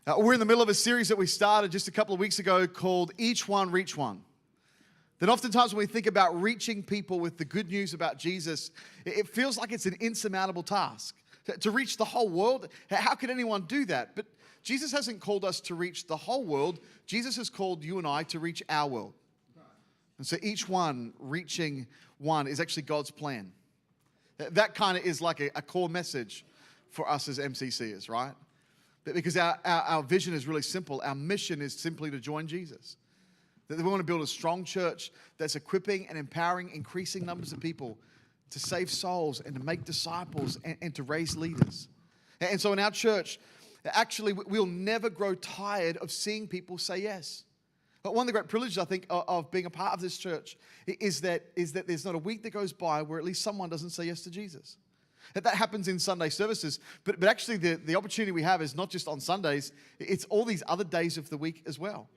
We're in the middle of a series that we started just a couple of weeks ago called Each One Reach One. That oftentimes when we think about reaching people with the good news about Jesus, it feels like it's an insurmountable task. To reach the whole world, how could anyone do that? But Jesus hasn't called us to reach the whole world. Jesus has called you and I to reach our world. And so each one reaching one is actually God's plan. That kind of is like a core message for us as MCCers, right? Because our vision is really simple. Our mission is simply to join Jesus. That we want to build a strong church that's equipping and empowering increasing numbers of people to save souls and to make disciples and to raise leaders. And so in our church, actually, we'll never grow tired of seeing people say yes. But one of the great privileges, I think, of being a part of this church is that there's not a week that goes by where at least someone doesn't say yes to Jesus. That happens in Sunday services, but actually the opportunity we have is not just on Sundays, it's all these other days of the week as well.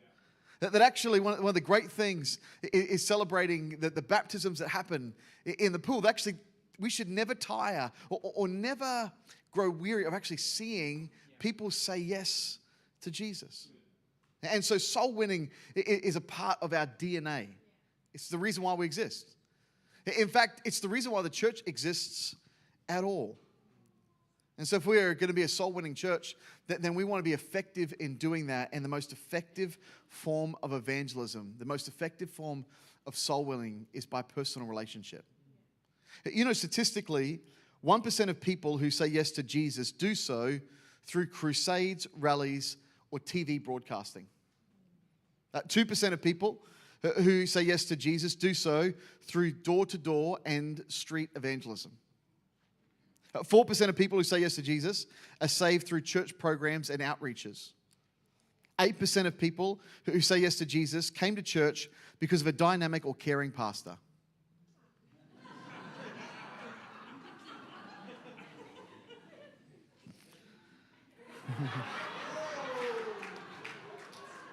That actually one of the great things is celebrating the baptisms that happen in the pool. Actually, we should never tire or never grow weary of actually seeing people say yes to Jesus. And so soul winning is a part of our DNA. It's the reason why we exist. In fact, it's the reason why the church exists at all. And so if we are going to be a soul-winning church, then we want to be effective in doing that. And the most effective form of evangelism, the most effective form of soul-winning is by personal relationship. You know, statistically, 1% of people who say yes to Jesus do so through crusades, rallies, or TV broadcasting. 2% of people who say yes to Jesus do so through door-to-door and street evangelism. 4% of people who say yes to Jesus are saved through church programs and outreaches. 8% of people who say yes to Jesus came to church because of a dynamic or caring pastor.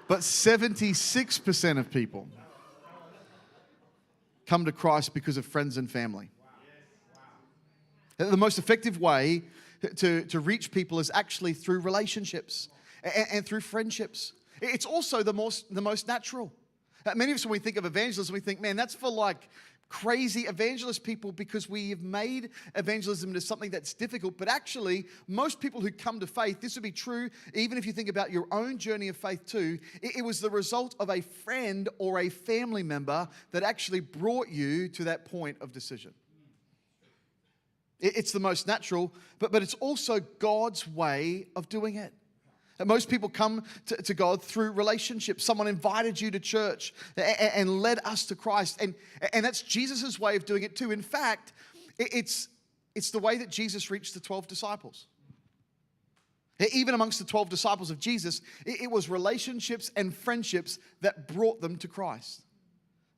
But 76% of people come to Christ because of friends and family. The most effective way to reach people is actually through relationships and through friendships. It's also the most natural. Many of us, when we think of evangelism, we think, man, that's for like crazy evangelist people because we have made evangelism into something that's difficult. But actually, most people who come to faith, this would be true even if you think about your own journey of faith too. It was the result of a friend or a family member that actually brought you to that point of decision. It's the most natural, but it's also God's way of doing it. And most people come to God through relationships. Someone invited you to church and led us to Christ. And that's Jesus' way of doing it too. In fact, it's the way that Jesus reached the 12 disciples. Even amongst the 12 disciples of Jesus, it was relationships and friendships that brought them to Christ.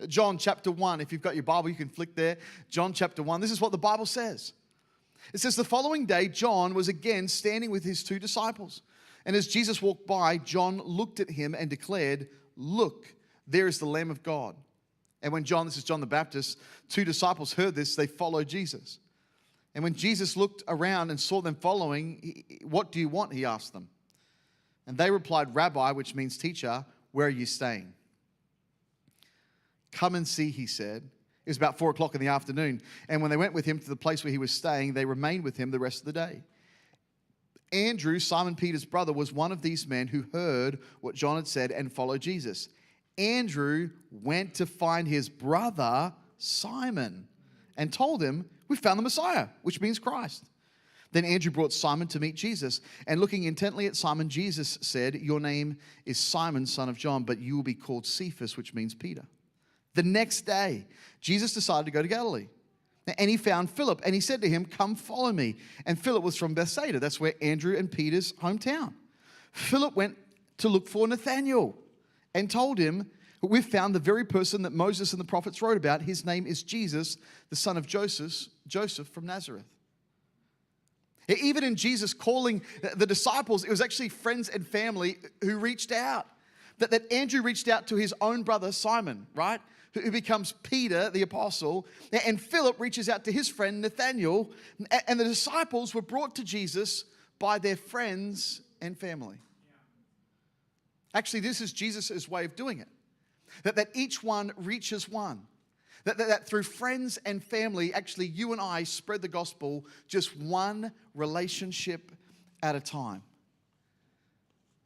John chapter 1, if you've got your Bible, you can flick there. John chapter 1, this is what the Bible says. It says, the following day, John was again standing with his 2 disciples. And as Jesus walked by, John looked at him and declared, "Look, there is the Lamb of God." And when John, this is John the Baptist, 2 disciples heard this, they followed Jesus. And when Jesus looked around and saw them following, "What do you want?" he asked them. And they replied, "Rabbi," which means teacher, "where are you staying?" "Come and see," he said. It was about 4 o'clock in the afternoon. And when they went with him to the place where he was staying, they remained with him the rest of the day. Andrew, Simon Peter's brother, was one of these men who heard what John had said and followed Jesus. Andrew went to find his brother, Simon, and told him, "We found the Messiah," which means Christ. Then Andrew brought Simon to meet Jesus. And looking intently at Simon, Jesus said, "Your name is Simon, son of John, but you will be called Cephas," which means Peter. The next day, Jesus decided to go to Galilee. And he found Philip, and he said to him, "Come follow me." And Philip was from Bethsaida. That's where Andrew and Peter's hometown. Philip went to look for Nathanael and told him, "We've found the very person that Moses and the prophets wrote about. His name is Jesus, the son of Joseph from Nazareth." Even in Jesus calling the disciples, it was actually friends and family who reached out. That Andrew reached out to his own brother, Simon, right? Who becomes Peter, the apostle. And Philip reaches out to his friend, Nathanael. And the disciples were brought to Jesus by their friends and family. Actually, this is Jesus' way of doing it. That each one reaches one. That through friends and family, actually you and I spread the gospel just one relationship at a time.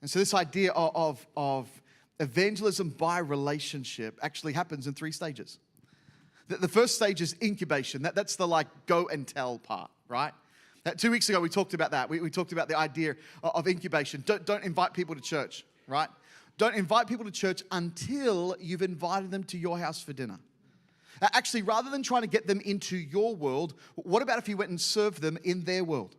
And so this idea of evangelism by relationship actually happens in 3 stages. The first stage is incubation. That's the go and tell part, right? 2 weeks ago we talked about that. We talked about the idea of incubation. Don't invite people to church, right? Don't invite people to church until you've invited them to your house for dinner. Actually, rather than trying to get them into your world, what about if you went and served them in their world?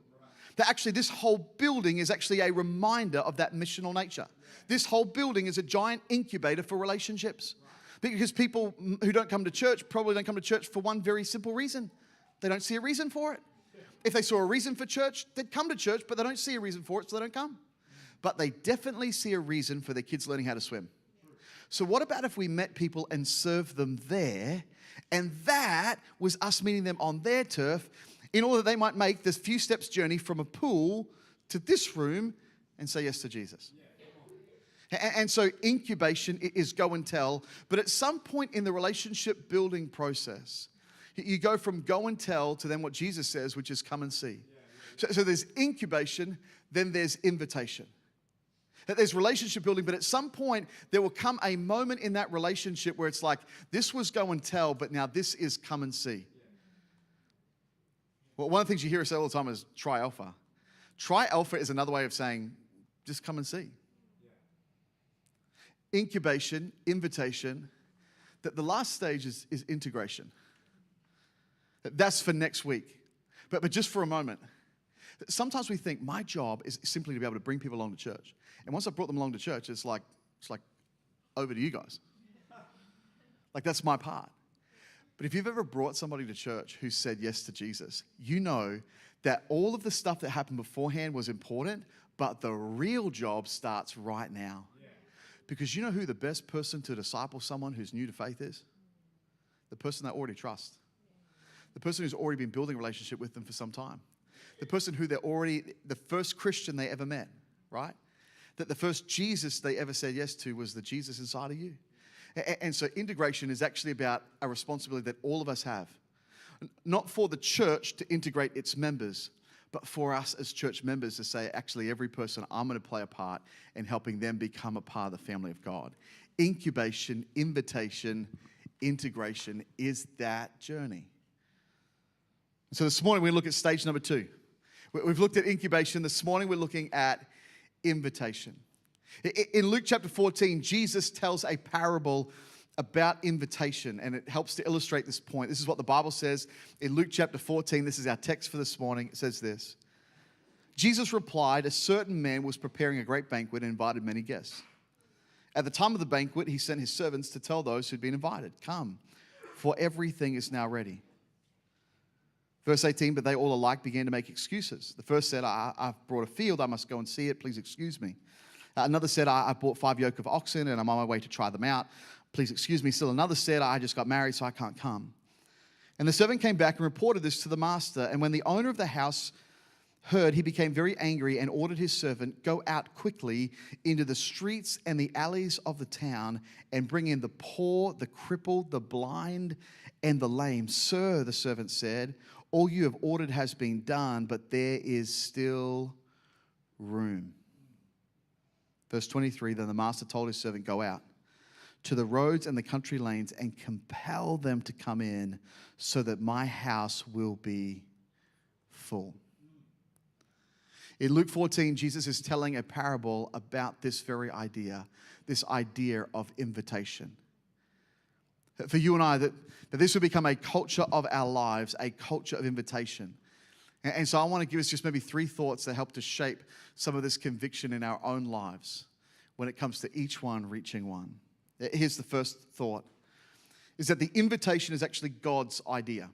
That actually this whole building is actually a reminder of that missional nature. This whole building is a giant incubator for relationships. Because people who don't come to church probably don't come to church for one very simple reason. They don't see a reason for it. If they saw a reason for church, they'd come to church, but they don't see a reason for it, so they don't come. But they definitely see a reason for their kids learning how to swim. So what about if we met people and served them there, and that was us meeting them on their turf in order that they might make this few steps journey from a pool to this room and say yes to Jesus. And so incubation is go and tell, but at some point in the relationship building process, you go from go and tell to then what Jesus says, which is come and see. So there's incubation, then there's invitation. There's relationship building, but at some point, there will come a moment in that relationship where it's like, this was go and tell, but now this is come and see. Well, one of the things you hear us say all the time is try alpha. Try alpha is another way of saying, just come and see. Incubation, invitation, that the last stage is integration. That's for next week. But just for a moment, sometimes we think my job is simply to be able to bring people along to church. And once I've brought them along to church, it's like over to you guys. That's my part. But if you've ever brought somebody to church who said yes to Jesus, you know that all of the stuff that happened beforehand was important, but the real job starts right now. Because you know who the best person to disciple someone who's new to faith is? The person they already trust. The person who's already been building a relationship with them for some time. The person who they're already, the first Christian they ever met, right? That the first Jesus they ever said yes to was the Jesus inside of you. And so integration is actually about a responsibility that all of us have. Not for the church to integrate its members, but for us as church members to say, actually, every person, I'm going to play a part in helping them become a part of the family of God. Incubation, invitation, integration is that journey. So this morning, we look at stage number 2. We've looked at incubation. This morning, we're looking at invitation. In Luke chapter 14, Jesus tells a parable about invitation, and it helps to illustrate this point. This is what the Bible says in Luke chapter 14. This is our text for this morning. It says this. Jesus replied, a certain man was preparing a great banquet and invited many guests. At the time of the banquet, he sent his servants to tell those who'd been invited, come, for everything is now ready. Verse 18, but they all alike began to make excuses. The first said, I've brought a field, I must go and see it, please excuse me. Another said, I bought 5 yoke of oxen and I'm on my way to try them out. Please excuse me. Still another said, I just got married, so I can't come. And the servant came back and reported this to the master. And when the owner of the house heard, he became very angry and ordered his servant, go out quickly into the streets and the alleys of the town and bring in the poor, the crippled, the blind, and the lame. Sir, the servant said, all you have ordered has been done, but there is still room. Verse 23, then the master told his servant, go out to the roads and the country lanes and compel them to come in so that my house will be full. In Luke 14, Jesus is telling a parable about this very idea, this idea of invitation. For you and I, that this will become a culture of our lives, a culture of invitation. And so I want to give us just maybe 3 thoughts that help to shape some of this conviction in our own lives when it comes to each one reaching one. Here's the first thought, is that the invitation is actually God's idea.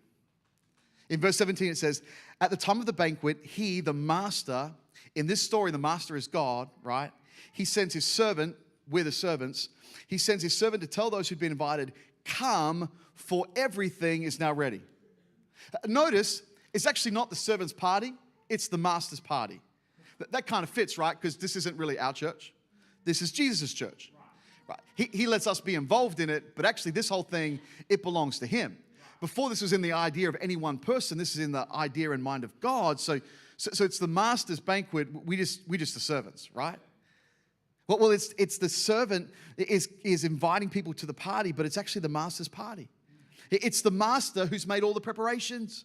In verse 17 it says, at the time of the banquet, he, the master, in this story the master is God, right? He sends his servant, we're the servants, he sends his servant to tell those who've been invited, come, for everything is now ready. Notice, it's actually not the servant's party, it's the master's party. That kind of fits, right? Because this isn't really our church. This is Jesus' church. Right. He lets us be involved in it, but actually this whole thing, it belongs to him. Before this was in the idea of any one person, this is in the idea and mind of God. So it's the master's banquet. We just the servants, right? Well, it's the servant is inviting people to the party, but it's actually the master's party. It's the master who's made all the preparations.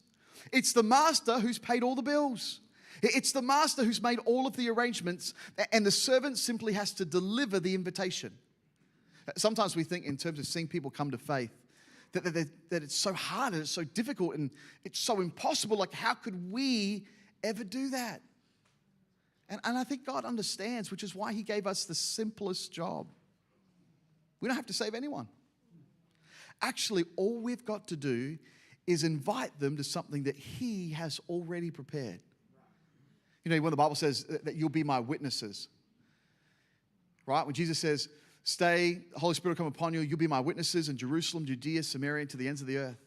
It's the master who's paid all the bills. It's the master who's made all of the arrangements, and the servant simply has to deliver the invitation. Sometimes we think in terms of seeing people come to faith, that it's so hard and it's so difficult and it's so impossible. Like, how could we ever do that? And I think God understands, which is why he gave us the simplest job. We don't have to save anyone. Actually, all we've got to do is invite them to something that he has already prepared. You know, when the Bible says that you'll be my witnesses, right? When Jesus says, stay, the Holy Spirit will come upon you, you'll be my witnesses in Jerusalem, Judea, Samaria, and to the ends of the earth.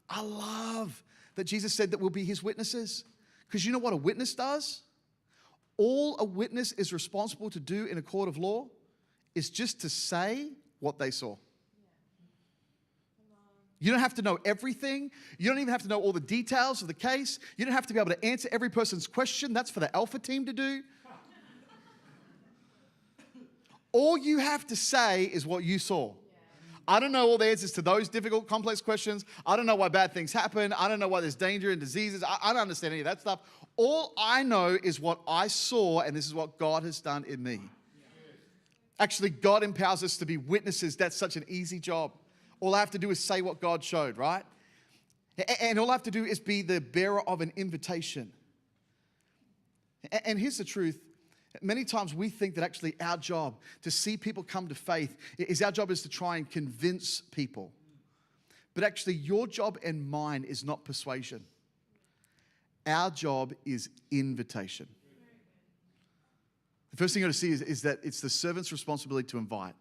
I love that Jesus said that we'll be his witnesses. Because you know what a witness does? All a witness is responsible to do in a court of law is just to say what they saw. You don't have to know everything. You don't even have to know all the details of the case. You don't have to be able to answer every person's question. That's for the alpha team to do. All you have to say is what you saw. I don't know all the answers to those difficult, complex questions. I don't know why bad things happen. I don't know why there's danger and diseases. I don't understand any of that stuff. All I know is what I saw, and this is what God has done in me. Actually, God empowers us to be witnesses. That's such an easy job. All I have to do is say what God showed, right? And all I have to do is be the bearer of an invitation. And here's the truth. Many times we think that actually our job to see people come to faith is our job is to try and convince people. But actually your job and mine is not persuasion. Our job is invitation. The first thing you got to see is that it's the servant's responsibility to invite.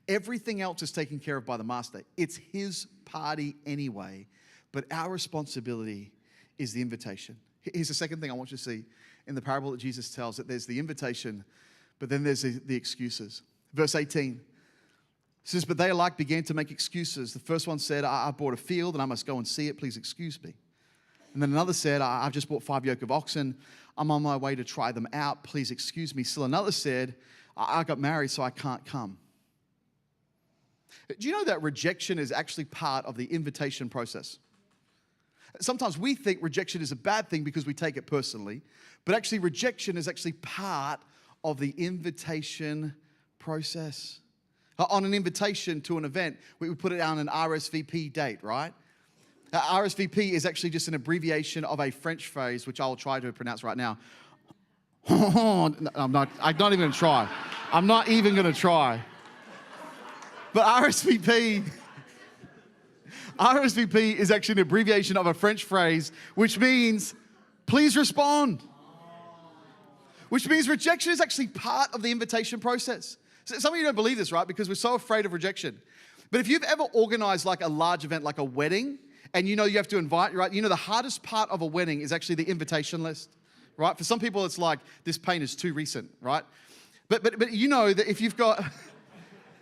Everything else is taken care of by the master. It's his party anyway, but our responsibility is the invitation. Here's the second thing I want you to see in the parable that Jesus tells, that there's the invitation, but then there's the excuses. Verse 18 says, but they alike began to make excuses. The first one said, I bought a field and I must go and see it. Please excuse me. And then another said, I've just bought 5 yoke of oxen. I'm on my way to try them out. Please excuse me. Still another said, I got married, so I can't come. Do you know that rejection is actually part of the invitation process? Sometimes we think rejection is a bad thing because we take it personally, but actually rejection is actually part of the invitation process. On an invitation to an event, we put it down an RSVP date, right? RSVP is actually just an abbreviation of a French phrase, which I'll try to pronounce right now. I'm not even going to try. I'm not even going to try. But RSVP is actually an abbreviation of a French phrase, which means, please respond. Which means rejection is actually part of the invitation process. So some of you don't believe this, right? Because we're so afraid of rejection. But if you've ever organized like a large event, like a wedding, and you know you have to invite, right? You know the hardest part of a wedding is actually the invitation list, right? For some people, it's like, this pain is too recent, right? But you know that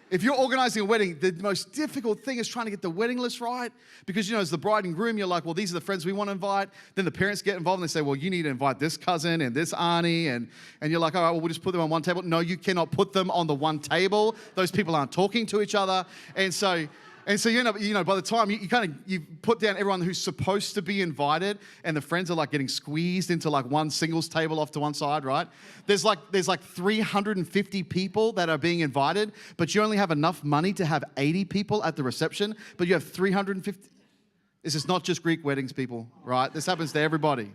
if you're organizing a wedding, the most difficult thing is trying to get the wedding list right. Because, you know, as the bride and groom, you're like, well, these are the friends we want to invite. Then the parents get involved and they say, well, you need to invite this cousin and this auntie. And you're like, all right, well, we'll just put them on one table. No, you cannot put them on the one table. Those people aren't talking to each other. And so you end up, you know, by the time you put down everyone who's supposed to be invited, and the friends are like getting squeezed into like one singles table off to one side, right? There's like 350 people that are being invited, but you only have enough money to have 80 people at the reception, but you have 350. This is not just Greek weddings, people, right? This happens to everybody.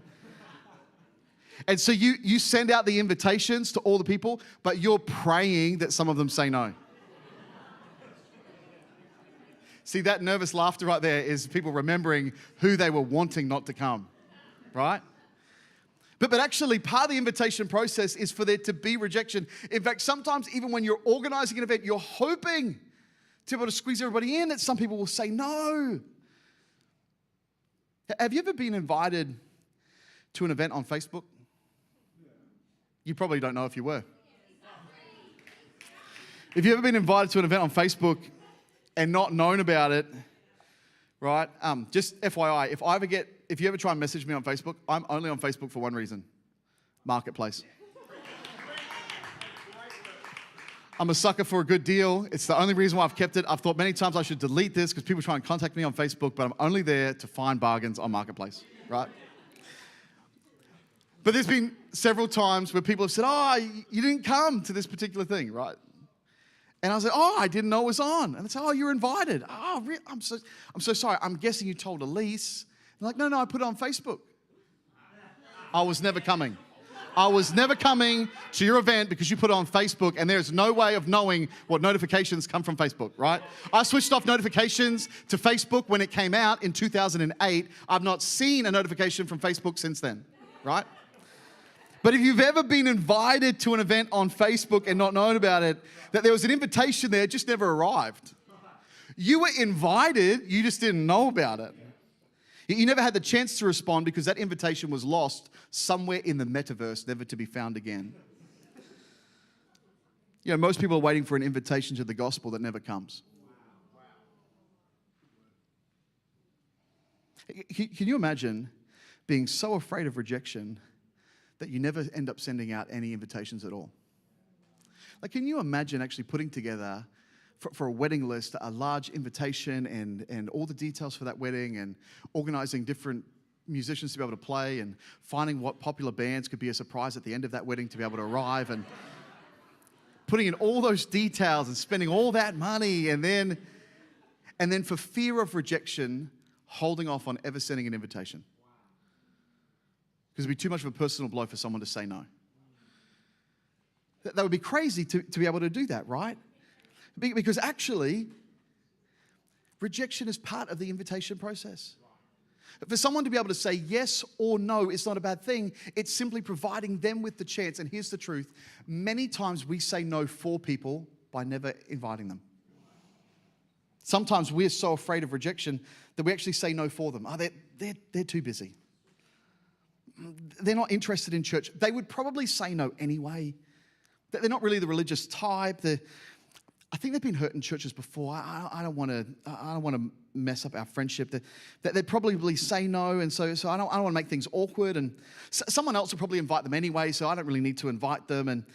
And so you send out the invitations to all the people, but you're praying that some of them say no. See, that nervous laughter right there is people remembering who they were wanting not to come, right? But actually, part of the invitation process is for there to be rejection. In fact, sometimes even when you're organizing an event, you're hoping to be able to squeeze everybody in, that some people will say no. Have you ever been invited to an event on Facebook? You probably don't know if you were. If you've ever been invited to an event on Facebook and not known about it, right? Just FYI, if you ever try and message me on Facebook, I'm only on Facebook for one reason: marketplace. I'm a sucker for a good deal. It's the only reason why I've kept it. I've thought many times I should delete this because people try and contact me on Facebook, but I'm only there to find bargains on marketplace, right? But there's been several times where people have said, "Oh, you didn't come to this particular thing," right? And I was like, "Oh, I didn't know it was on." And they say, "Oh, you're invited." "Oh, really? I'm so sorry. I'm guessing you told Elise." I'm like, "No, I put it on Facebook." I was never coming. I was never coming to your event because you put it on Facebook, and there's no way of knowing what notifications come from Facebook, right? I switched off notifications to Facebook when it came out in 2008. I've not seen a notification from Facebook since then, right? But if you've ever been invited to an event on Facebook and not known about it, that there was an invitation there, it just never arrived. You were invited, you just didn't know about it. You never had the chance to respond because that invitation was lost somewhere in the metaverse, never to be found again. You know, most people are waiting for an invitation to the gospel that never comes. Can you imagine being so afraid of rejection that you never end up sending out any invitations at all? Like, can you imagine actually putting together for a wedding list a large invitation and all the details for that wedding, and organizing different musicians to be able to play, and finding what popular bands could be a surprise at the end of that wedding to be able to arrive, and putting in all those details and spending all that money, and then for fear of rejection, holding off on ever sending an invitation? Because it'd be too much of a personal blow for someone to say no. That would be crazy to be able to do that, right? Because actually, rejection is part of the invitation process. For someone to be able to say yes or no, it's not a bad thing. It's simply providing them with the chance. And here's the truth. Many times we say no for people by never inviting them. Sometimes we're so afraid of rejection that we actually say no for them. Oh, they're too busy. They're not interested in church. They would probably say no anyway. They're not really the religious type. I think they've been hurt in churches before. I don't want to mess up our friendship. They'd probably say no, and so I don't want to make things awkward. And someone else will probably invite them anyway, so I don't really need to invite them. And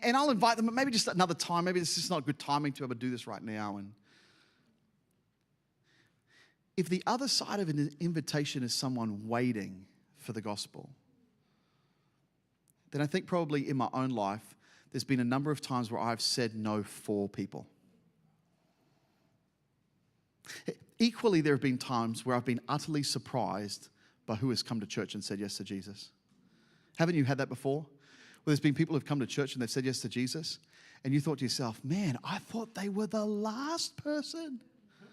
I'll invite them, but maybe just another time. Maybe this is not good timing to be able to do this right now. And if the other side of an invitation is someone waiting for the gospel, then I think probably in my own life, there's been a number of times where I've said no for people. Equally, there have been times where I've been utterly surprised by who has come to church and said yes to Jesus. Haven't you had that before? Where there's been people who've come to church and they've said yes to Jesus, and you thought to yourself, man, I thought they were the last person. I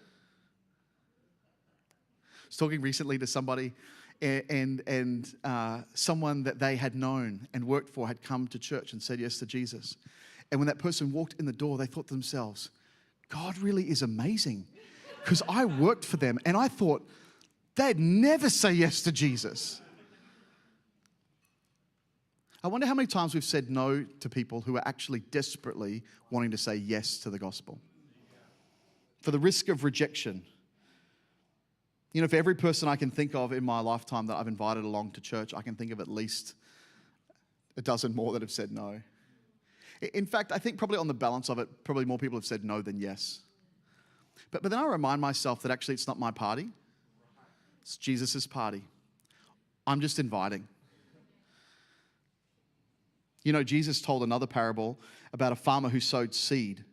was talking recently to somebody, and someone that they had known and worked for had come to church and said yes to Jesus. And when that person walked in the door, they thought to themselves, God really is amazing, because I worked for them and I thought they'd never say yes to Jesus. I wonder how many times we've said no to people who are actually desperately wanting to say yes to the gospel. For the risk of rejection. You know, for every person I can think of in my lifetime that I've invited along to church, I can think of at least a dozen more that have said no. In fact, I think probably on the balance of it, probably more people have said no than yes. But then I remind myself that actually it's not my party. It's Jesus' party. I'm just inviting. You know, Jesus told another parable about a farmer who sowed seed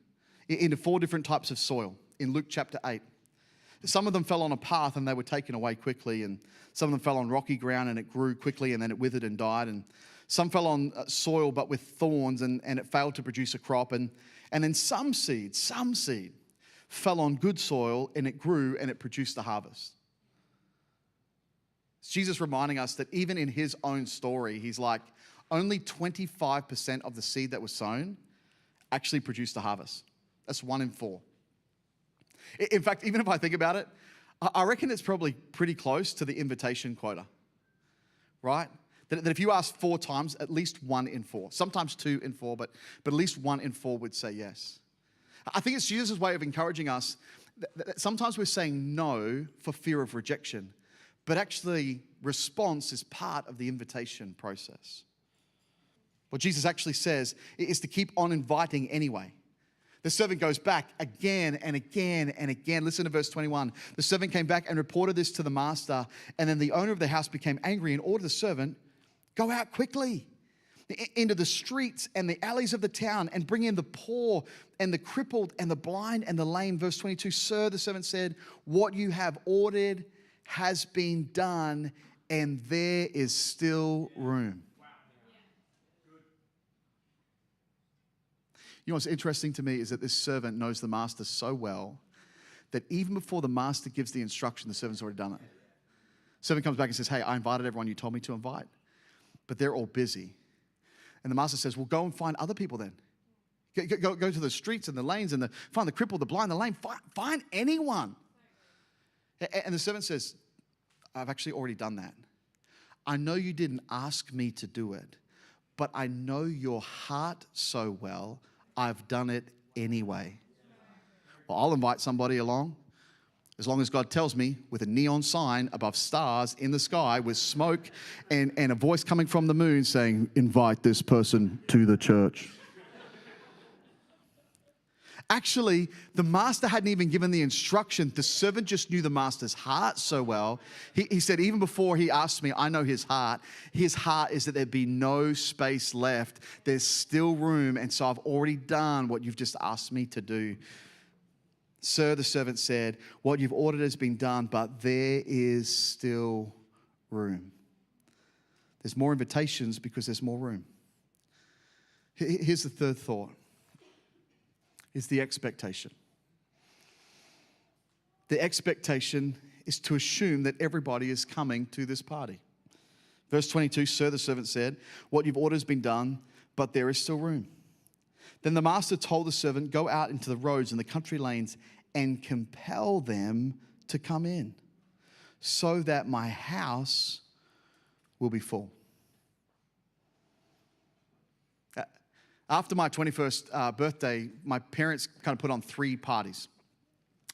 into 4 different types of soil in Luke chapter 8. Some of them fell on a path and they were taken away quickly, and some of them fell on rocky ground and it grew quickly and then it withered and died, and some fell on soil but with thorns and it failed to produce a crop, and then some seed fell on good soil and it grew and it produced a harvest. It's Jesus reminding us that even in his own story, he's like, only 25% of the seed that was sown actually produced a harvest. That's 1 in 4. In fact, even if I think about it, I reckon it's probably pretty close to the invitation quota, right? That if you ask 4 times, at least 1 in 4, sometimes 2 in 4, but at least 1 in 4 would say yes. I think it's Jesus' way of encouraging us that sometimes we're saying no for fear of rejection, but actually response is part of the invitation process. What Jesus actually says is to keep on inviting anyway. The servant goes back again and again and again. Listen to verse 21. The servant came back and reported this to the master, and then the owner of the house became angry and ordered the servant, go out quickly into the streets and the alleys of the town and bring in the poor and the crippled and the blind and the lame. Verse 22, sir, the servant said, what you have ordered has been done, and there is still room. You know what's interesting to me is that this servant knows the master so well that even before the master gives the instruction, the servant's already done it. The servant comes back and says, hey, I invited everyone you told me to invite, but they're all busy. And the master says, well, go and find other people then. Go to the streets and the lanes and find the crippled, the blind, the lame. Find anyone. And the servant says, I've actually already done that. I know you didn't ask me to do it, but I know your heart so well, I've done it anyway. Well, I'll invite somebody along, as long as God tells me, with a neon sign above stars in the sky with smoke and a voice coming from the moon saying, invite this person to the church. Actually, the master hadn't even given the instruction. The servant just knew the master's heart so well. He said, even before he asked me, I know his heart. His heart is that there'd be no space left. There's still room, and so I've already done what you've just asked me to do. Sir, the servant said, what you've ordered has been done, but there is still room. There's more invitations because there's more room. Here's the third thought. Is the expectation. The expectation is to assume that everybody is coming to this party. Verse 22, sir, the servant said, what you've ordered has been done, but there is still room. Then the master told the servant, go out into the roads and the country lanes and compel them to come in, so that my house will be full. After my 21st birthday, my parents kind of put on 3 parties.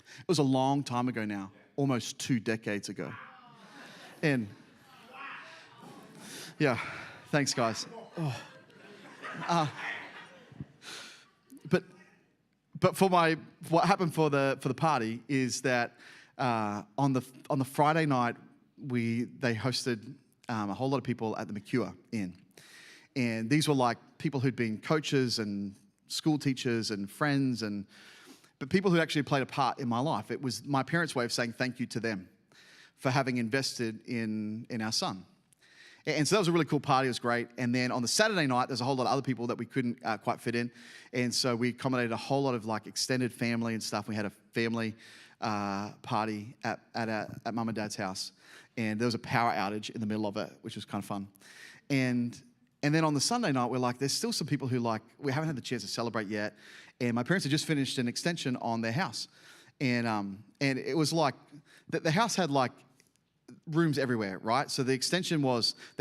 It was a long time ago now, almost 2 decades ago. And yeah, thanks guys. Oh. But for what happened for the party is that on the Friday night they hosted a whole lot of people at the McCure Inn. And these were like people who'd been coaches and school teachers and friends, but people who actually played a part in my life. It was my parents' way of saying thank you to them for having invested in our son. And so that was a really cool party. It was great. And then on the Saturday night, there's a whole lot of other people that we couldn't quite fit in. And so we accommodated a whole lot of like extended family and stuff. We had a family party at Mum and Dad's house. And there was a power outage in the middle of it, which was kind of fun. And then on the Sunday night, we're like, there's still some people who we haven't had the chance to celebrate yet. And my parents had just finished an extension on their house. And it was like, the house had like rooms everywhere, right? So the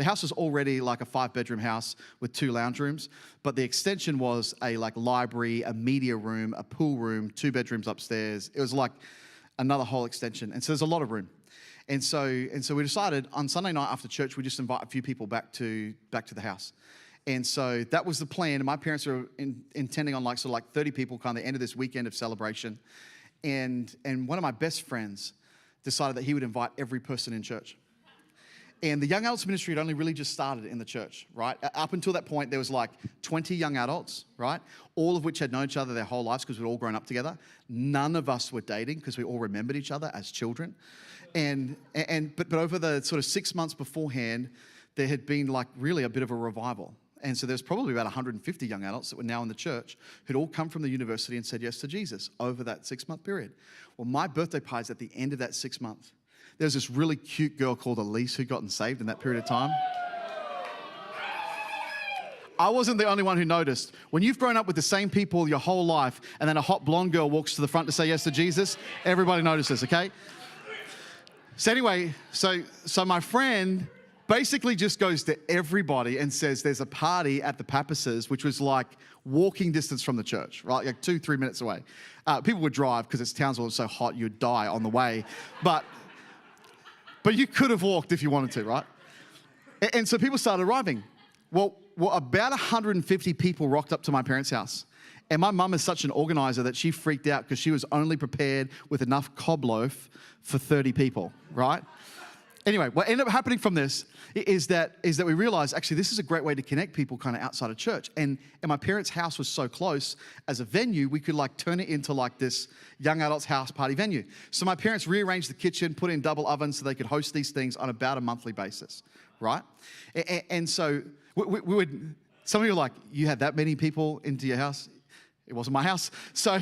house was already like a 5-bedroom house with 2 lounge rooms, but the extension was a like library, a media room, a pool room, 2 bedrooms upstairs. It was like another whole extension. And so there's a lot of room. And so we decided on Sunday night after church, we just invite a few people back to the house. And so that was the plan. And my parents were intending on sort of 30 people kind of the end of this weekend of celebration. And one of my best friends decided that he would invite every person in church. And the young adults ministry had only really just started in the church, right? Up until that point, there was 20 young adults, right? All of which had known each other their whole lives because we'd all grown up together. None of us were dating because we all remembered each other as children. But over the sort of 6 months beforehand, there had been really a bit of a revival. And so there's probably about 150 young adults that were now in the church who'd all come from the university and said yes to Jesus over that 6-month period. Well, my birthday party's at the end of that 6 months. There's this really cute girl called Elise who got saved in that period of time. I wasn't the only one who noticed. When you've grown up with the same people your whole life and then a hot blonde girl walks to the front to say yes to Jesus, everybody notices, okay? So anyway, so my friend basically just goes to everybody and says there's a party at the Papas's, which was like walking distance from the church, right? Like 2-3 minutes away. People would drive because it's Townsville, it's so hot you'd die on the way. But you could have walked if you wanted to, right? And so people started arriving. Well, about 150 people rocked up to my parents' house. And my mum is such an organizer that she freaked out because she was only prepared with enough cob loaf for 30 people, right? Anyway, what ended up happening from this is that we realized, actually, this is a great way to connect people kind of outside of church. And my parents' house was so close, as a venue, we could like turn it into like this young adults house party venue. So my parents rearranged the kitchen, put in double ovens so they could host these things on about a monthly basis, right? And so we would, some of you are like, you had that many people into your house? It wasn't my house. So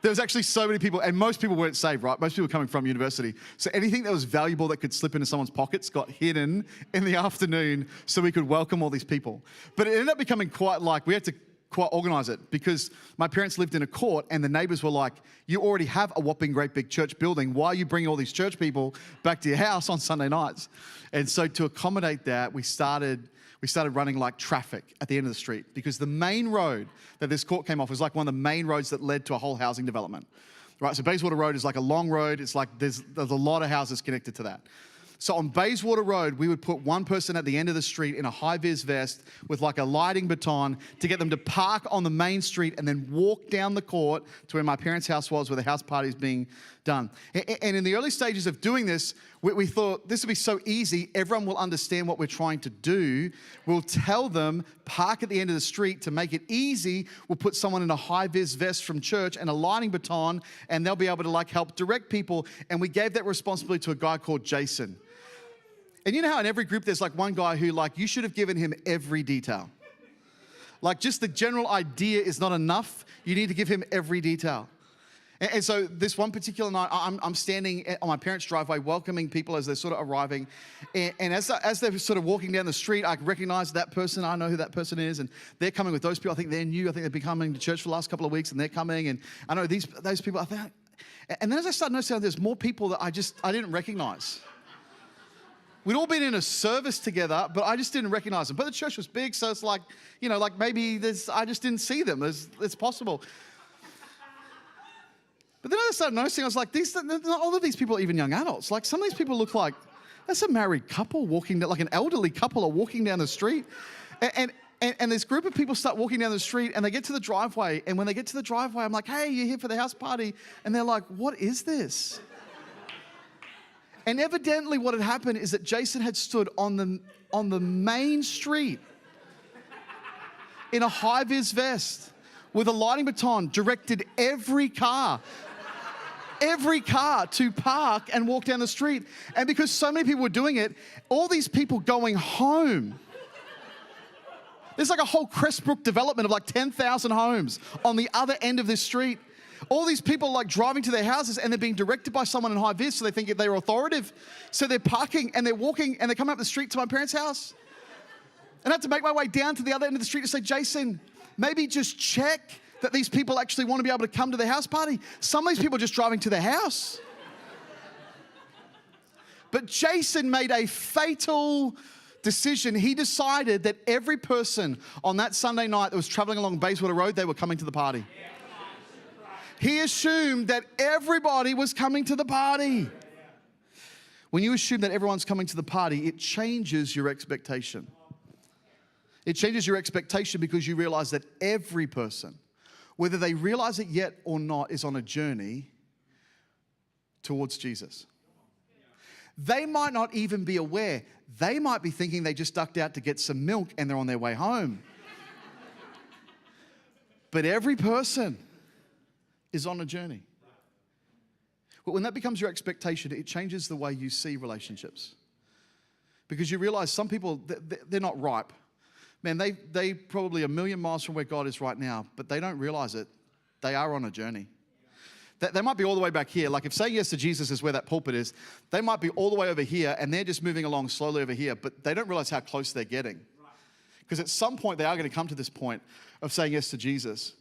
there was actually so many people, and most people weren't saved, right? Most people were coming from university. So anything that was valuable that could slip into someone's pockets got hidden in the afternoon so we could welcome all these people. But it ended up becoming quite like, we had to quite organize it because my parents lived in a court and the neighbors were like, you already have a whopping great big church building. Why are you bringing all these church people back to your house on Sunday nights? And so to accommodate that, we started running like traffic at the end of the street because the main road that this court came off was like one of the main roads that led to a whole housing development, right? So Bayswater Road is like a long road. It's like there's a lot of houses connected to that. So on Bayswater Road, we would put one person at the end of the street in a high-vis vest with like a lighting baton to get them to park on the main street and then walk down the court to where my parents' house was, where the house party is being done. And in the early stages of doing this, we thought this would be so easy. Everyone will understand what we're trying to do. We'll tell them, park at the end of the street to make it easy. We'll put someone in a high-vis vest from church and a lighting baton, and they'll be able to like help direct people. And we gave that responsibility to a guy called Jason. And you know how in every group there's like one guy who like you should have given him every detail. Like just the general idea is not enough. You need to give him every detail. And so this one particular night, I'm standing on my parents' driveway welcoming people as they're sort of arriving. And as they're sort of walking down the street, I recognize that person. I know who that person is. And they're coming with those people. I think they're new. I think they've been coming to church for the last couple of weeks and they're coming. And I know those people. I think. And then as I started noticing, there's more people that I didn't recognize. We'd all been in a service together, but I just didn't recognize them. But the church was big, so it's like, like maybe I just didn't see them. It's possible. But then I started noticing, I was like, not all of these people are even young adults. Like some of these people look like, that's a married couple walking down, like an elderly couple are walking down the street. And this group of people start walking down the street and they get to the driveway. And when they get to the driveway, I'm like, hey, you're here for the house party. And they're like, what is this? And evidently what had happened is that Jason had stood on the main street in a high-vis vest with a lighting baton, directed every car to park and walk down the street. And because so many people were doing it, all these people going home. There's like a whole Crestbrook development of like 10,000 homes on the other end of this street. All these people like driving to their houses and they're being directed by someone in high vis, so they think they're authoritative. So they're parking and they're walking and they come up the street to my parents' house. And I had to make my way down to the other end of the street to say, Jason, maybe just check that these people actually want to be able to come to the house party. Some of these people are just driving to their house. But Jason made a fatal decision. He decided that every person on that Sunday night that was traveling along Bayswater Road, they were coming to the party. He assumed that everybody was coming to the party. When you assume that everyone's coming to the party, it changes your expectation. It changes your expectation because you realize that every person, whether they realize it yet or not, is on a journey towards Jesus. They might not even be aware. They might be thinking they just ducked out to get some milk and they're on their way home. But every person is on a journey. But when that becomes your expectation, it changes the way you see relationships. Because you realize some people, they're not ripe. Man, they probably a million miles from where God is right now, but they don't realize it. They are on a journey. They might be all the way back here. Like if saying yes to Jesus is where that pulpit is, they might be all the way over here and they're just moving along slowly over here, but they don't realize how close they're getting. Because at some point they are going to come to this point of saying yes to Jesus.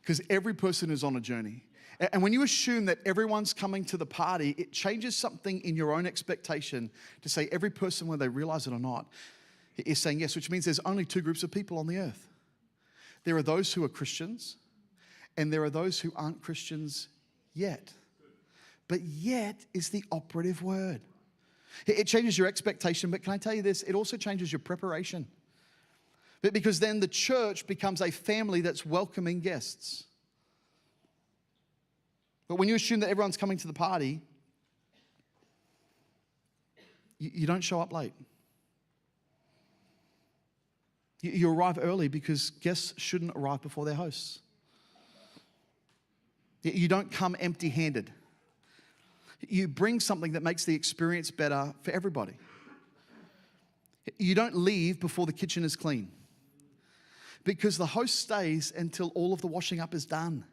Because every person is on a journey. And when you assume that everyone's coming to the party, it changes something in your own expectation to say every person, whether they realize it or not, is saying yes, which means there's only two groups of people on the earth. There are those who are Christians, and there are those who aren't Christians yet. But yet is the operative word. It changes your expectation, but can I tell you this? It also changes your preparation. Because then the church becomes a family that's welcoming guests. But when you assume that everyone's coming to the party, you don't show up late. You arrive early because guests shouldn't arrive before their hosts. You don't come empty-handed. You bring something that makes the experience better for everybody. You don't leave before the kitchen is clean, because the host stays until all of the washing up is done.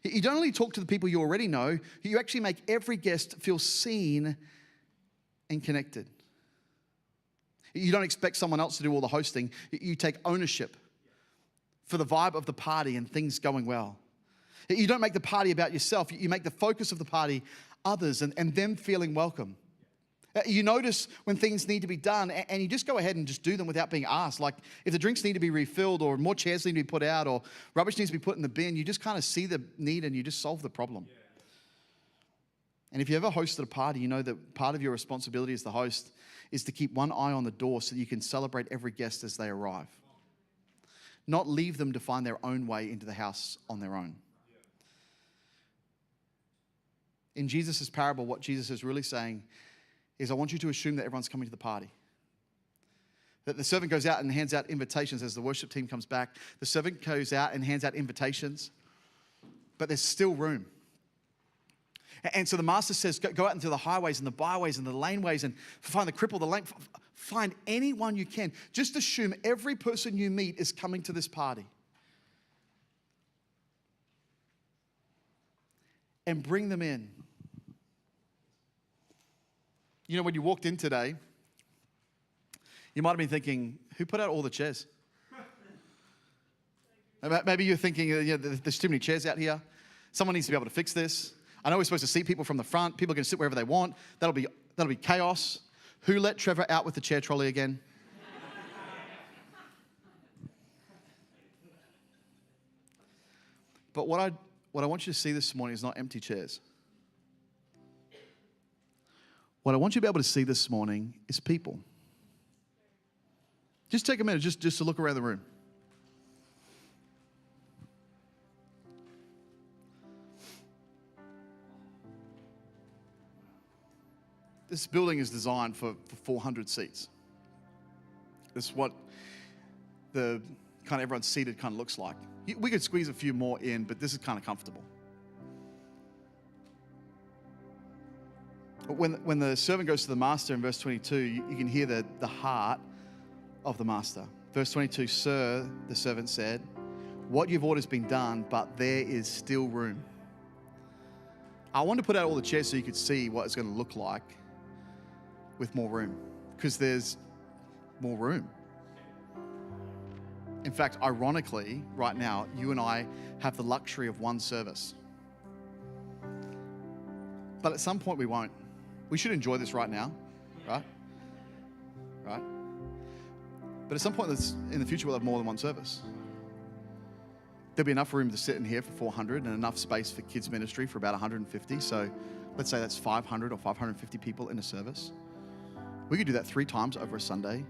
You don't only talk to the people you already know, you actually make every guest feel seen and connected. You don't expect someone else to do all the hosting. You take ownership for the vibe of the party and things going well. You don't make the party about yourself. You make the focus of the party others and them feeling welcome. You notice when things need to be done, and you just go ahead and just do them without being asked. Like if the drinks need to be refilled, or more chairs need to be put out, or rubbish needs to be put in the bin, you just kind of see the need and you just solve the problem. Yeah. And if you ever hosted a party, you know that part of your responsibility as the host is to keep one eye on the door so that you can celebrate every guest as they arrive. Not leave them to find their own way into the house on their own. In Jesus' parable, what Jesus is really saying is, I want you to assume that everyone's coming to the party. That the servant goes out and hands out invitations as the worship team comes back. The servant goes out and hands out invitations, but there's still room. And so the master says, go out into the highways and the byways and the laneways and find the cripple, the lame, find anyone you can. Just assume every person you meet is coming to this party. And bring them in. You know, when you walked in today, you might have been thinking, who put out all the chairs? Maybe you're thinking, there's too many chairs out here. Someone needs to be able to fix this. I know we're supposed to seat people from the front. People can sit wherever they want. That'll be chaos. Who let Trevor out with the chair trolley again? But what I want you to see this morning is not empty chairs. What I want you to be able to see this morning is people. Just take a minute just to look around the room. This building is designed for 400 seats. This is what the kind of everyone's seated kind of looks like. We could squeeze a few more in, but this is kind of comfortable. When the servant goes to the master in verse 22, you can hear the heart of the master. Verse 22, "Sir," the servant said, "what you've ordered has been done, but there is still room." I want to put out all the chairs so you could see what it's going to look like with more room, because there's more room. In fact, ironically, right now, you and I have the luxury of one service. But at some point we won't. We should enjoy this right now, right? Right? But at some point in the future, we'll have more than one service. There'll be enough room to sit in here for 400 and enough space for kids ministry for about 150. So let's say that's 500 or 550 people in a service. We could do that 3 times over a Sunday,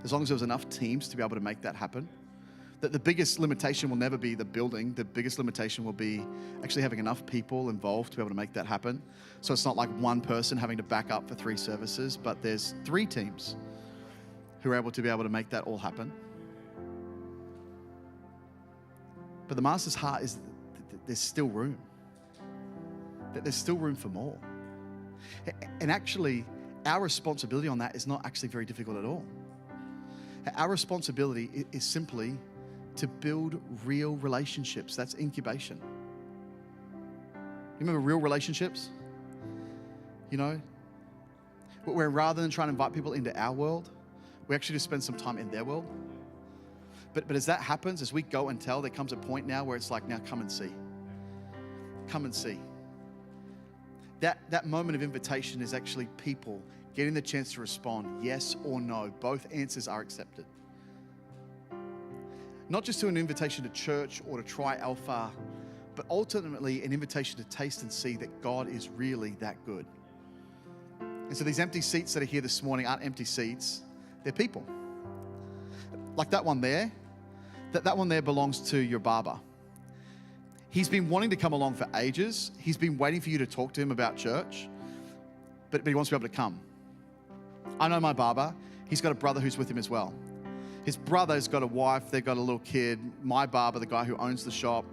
as long as there was enough teams to be able to make that happen. That the biggest limitation will never be the building. The biggest limitation will be actually having enough people involved to be able to make that happen. So it's not like one person having to back up for 3 services, but there's 3 teams who are able to make that all happen. But the master's heart is that there's still room. That there's still room for more. And actually, our responsibility on that is not actually very difficult at all. Our responsibility is simply to build real relationships. That's incubation. You remember real relationships? You know, where rather than trying to invite people into our world, we actually just spend some time in their world. But as that happens, as we go and tell, there comes a point now where it's like, now come and see. come and see. That moment of invitation is actually people getting the chance to respond, yes or no. Both answers are accepted. Not just to an invitation to church or to try Alpha, but ultimately an invitation to taste and see that God is really that good. And so these empty seats that are here this morning aren't empty seats, they're people. Like that one there, that one there belongs to your barber. He's been wanting to come along for ages. He's been waiting for you to talk to him about church, but he wants to be able to come. I know my barber. He's got a brother who's with him as well. His brother's got a wife. They've got a little kid. My barber, the guy who owns the shop,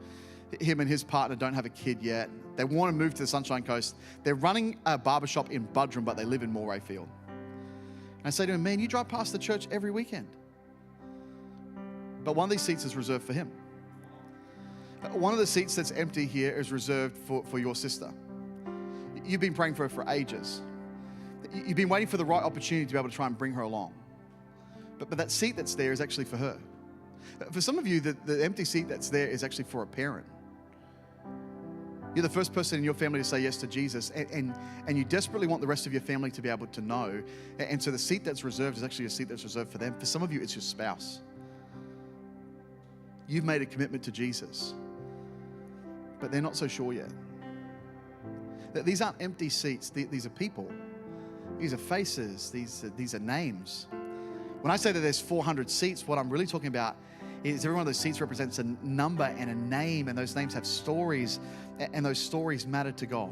him and his partner don't have a kid yet. They want to move to the Sunshine Coast. They're running a barbershop in Buderim, but they live in Morayfield. And I say to him, man, you drive past the church every weekend. But one of these seats is reserved for him. One of the seats that's empty here is reserved for your sister. You've been praying for her for ages. You've been waiting for the right opportunity to be able to try and bring her along. But that seat that's there is actually for her. For some of you, the empty seat that's there is actually for a parent. You're the first person in your family to say yes to Jesus, and you desperately want the rest of your family to be able to know. And so the seat that's reserved is actually a seat that's reserved for them. For some of you, it's your spouse. You've made a commitment to Jesus, but they're not so sure yet. These aren't empty seats. These are people. These are faces. These are names. When I say that there's 400 seats, what I'm really talking about is every one of those seats represents a number and a name, and those names have stories, and those stories matter to God.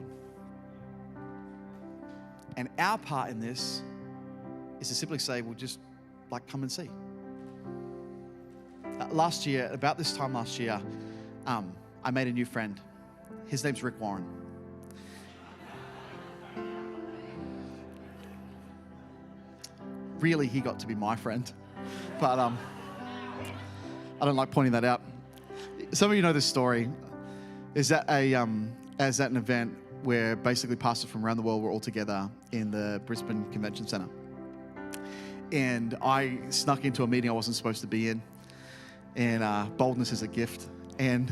And our part in this is to simply say, well, just come and see. Last year, about this time last year, I made a new friend. His name's Rick Warren. Really, he got to be my friend, but I don't like pointing that out. Some of you know this story. Is that an event where basically pastors from around the world were all together in the Brisbane Convention Centre, and I snuck into a meeting I wasn't supposed to be in. And boldness is a gift. And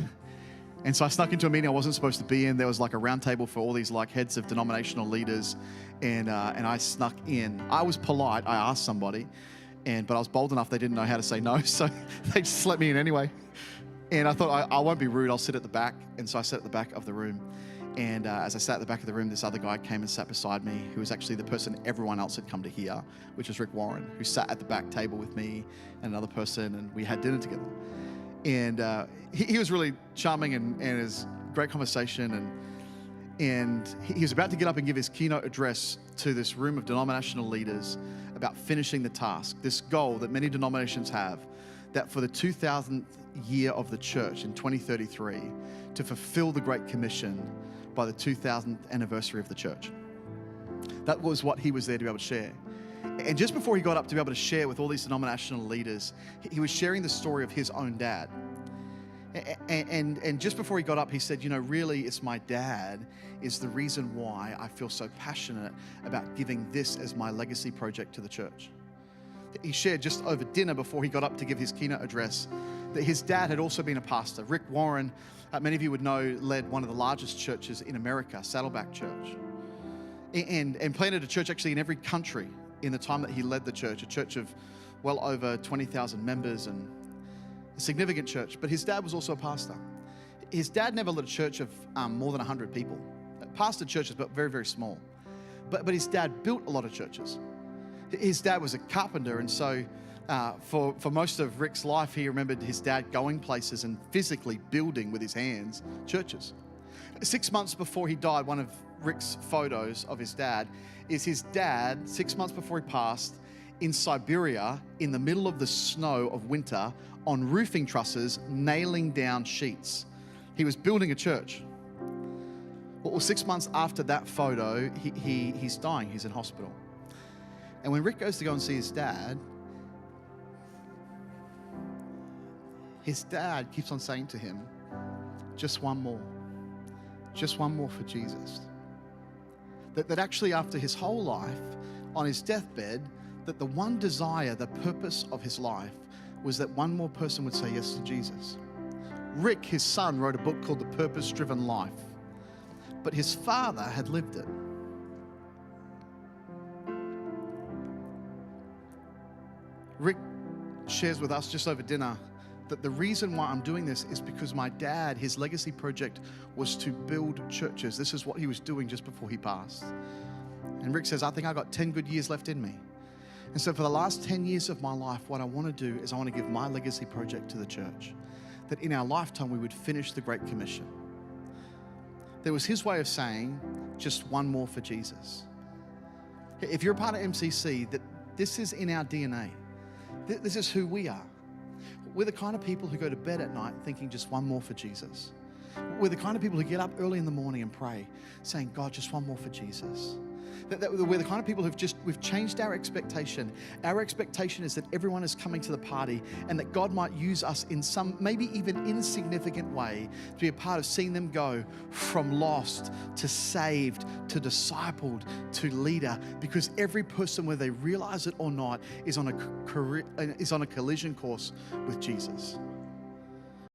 so I snuck into a meeting I wasn't supposed to be in. There was like a round table for all these heads of denominational leaders. And I snuck in. I was polite. I asked somebody, but I was bold enough they didn't know how to say no. So they just let me in anyway. And I thought, I won't be rude. I'll sit at the back. And so I sat at the back of the room. And as I sat at the back of the room, this other guy came and sat beside me, who was actually the person everyone else had come to hear, which was Rick Warren, who sat at the back table with me and another person, and we had dinner together. And he was really charming, and it was great conversation. And he was about to get up and give his keynote address to this room of denominational leaders about finishing the task, this goal that many denominations have, that for the 2000th year of the church in 2033, to fulfill the Great Commission by the 2000th anniversary of the church. That was what he was there to be able to share. And just before he got up to be able to share with all these denominational leaders, he was sharing the story of his own dad. And just before he got up, he said, really, it's my dad is the reason why I feel so passionate about giving this as my legacy project to the church. He shared just over dinner before he got up to give his keynote address that his dad had also been a pastor. Rick Warren, many of you would know, led one of the largest churches in America, Saddleback Church, and planted a church actually in every country in the time that he led the church, a church of well over 20,000 members and a significant church. But his dad was also a pastor. His dad never led a church of more than 100 people. Pastored churches, but very, very small. But his dad built a lot of churches. His dad was a carpenter, and so for most of Rick's life, he remembered his dad going places and physically building with his hands churches. 6 months before he died, one of Rick's photos of his dad is his dad, 6 months before he passed, in Siberia, in the middle of the snow of winter, on roofing trusses, nailing down sheets. He was building a church. Well, 6 months after that photo, he's dying. He's in hospital. And when Rick goes to go and see his dad keeps on saying to him, just one more for Jesus. That actually after his whole life, on his deathbed, that the one desire, the purpose of his life was that one more person would say yes to Jesus. Rick, his son, wrote a book called The Purpose-Driven Life. but his father had lived it. Rick shares with us just over dinner that the reason why I'm doing this is because my dad, his legacy project was to build churches. This is what he was doing just before he passed. And Rick says, I think I got 10 good years left in me. And so for the last 10 years of my life, what I want to do is I want to give my legacy project to the church. That in our lifetime, we would finish the Great Commission. There was his way of saying, just one more for Jesus. If you're a part of MCC, that this is in our DNA. This is who we are. We're the kind of people who go to bed at night thinking just one more for Jesus. We're the kind of people who get up early in the morning and pray, saying, God, just one more for Jesus. We're the kind of people we've changed our expectation. Our expectation is that everyone is coming to the party and that God might use us in some, maybe even insignificant way to be a part of seeing them go from lost to saved to discipled to leader, because every person, whether they realize it or not, is on a collision course with Jesus.